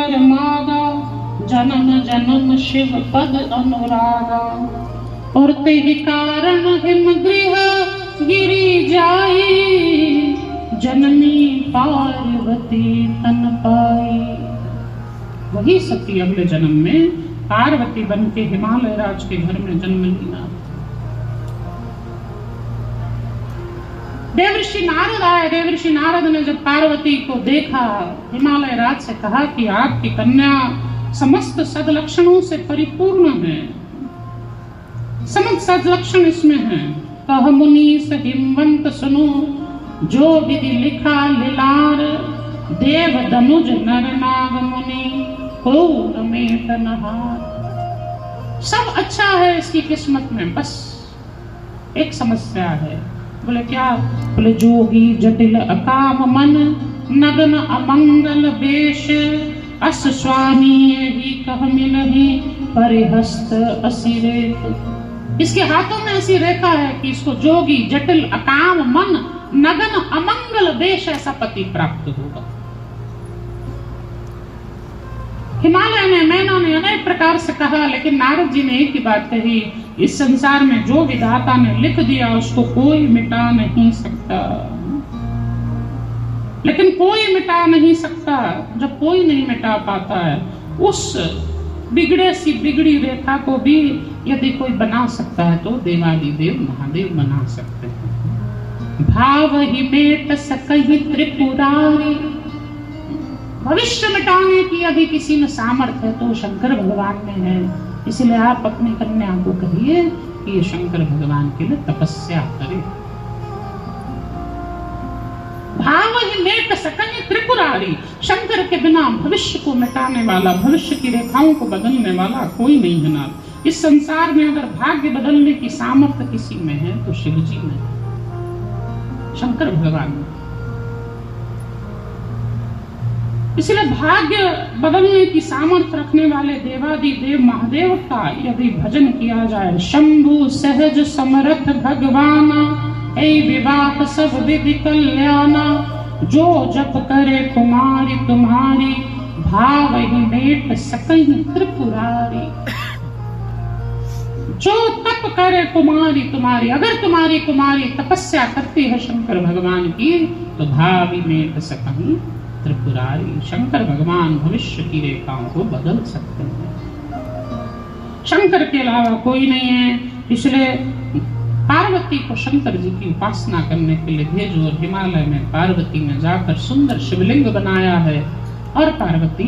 वर मांगा, जन्म जन्म शिव पद अनुरागा। और ते ही कारण हिम गृह गिरी जाई, जननी पार्वती तन पाई। वही सती अगले जन्म में पार्वती बन के हिमालय राज के घर में जन्म लिया। देवर्षि नारद आए। देवर्षि नारद ने जब पार्वती को देखा, हिमालय राज से कहा कि आपकी कन्या समस्त सदलक्षणों से परिपूर्ण है, समस्त सदलक्षण इसमें है। कह मुनीस हिमवंत सुनो, जो विधि लिखा लीलार, देव दनुज नर नाग मुनि को रमेट नहार। सब अच्छा है इसकी किस्मत में, बस एक समस्या है। बोले क्या? बोले जोगी जटिल अकाम मन, नगन अमंगल वेश, अस स्वामी ही कह मिलहि, परिहस्त असी रेख। इसके हाथों में ऐसी रेखा है कि इसको जोगी जटिल अकाम मन, नगन अमंगल वेश ऐसा पति प्राप्त होगा। हिमालय ने, मैना ने अनेक प्रकार से कहा, लेकिन नारद जी ने एक ही बात कही, इस संसार में जो विधाता ने लिख दिया उसको कोई मिटा नहीं सकता। लेकिन कोई मिटा नहीं सकता। जब कोई नहीं मिटा पाता है, उस बिगड़े सी बिगड़ी रेखा को भी यदि कोई बना सकता है तो देवादिदेव महादेव बना सकते हैं। भाव ही मेट सकहि त्रिपुरारी। भविष्य मिटाने की यदि किसी में सामर्थ्य है तो शंकर भगवान में है। इसलिए आप अपनी कन्या को कहिए कि ये शंकर भगवान के लिए तपस्या करे। भाव ही मेट सकहि त्रिपुरारी। शंकर के बिना भविष्य को मिटाने वाला, भविष्य की रेखाओं को बदलने वाला कोई नहीं है ना। इस संसार में अगर भाग्य बदलने की सामर्थ्य किसी में है तो शिव जी में, शंकर भगवान में। इसलिए भाग्य बदलने की सामर्थ्य रखने वाले देवादिदेव महादेव का यदि भजन किया जाए, शंभु सहज समरथ भगवान, ऐ विवाह सब विधि कल्याणा, जो जप करे कुमारी तुम्हारी, भाव ही मेट सकहि त्रिपुरारी। जो तप करे कुमारी तुम्हारी, अगर तुम्हारी कुमारी तपस्या करती है शंकर भगवान की, तो भाव ही मेट सकहि त्रिपुरारी। शंकर भगवान भविष्य की रेखाओं को बदल सकते हैं। शंकर के अलावा कोई नहीं है। इसलिए पार्वती को शंकर जी की उपासना करने के लिए भेजो। और हिमालय में पार्वती ने जाकर सुंदर शिवलिंग बनाया है और पार्वती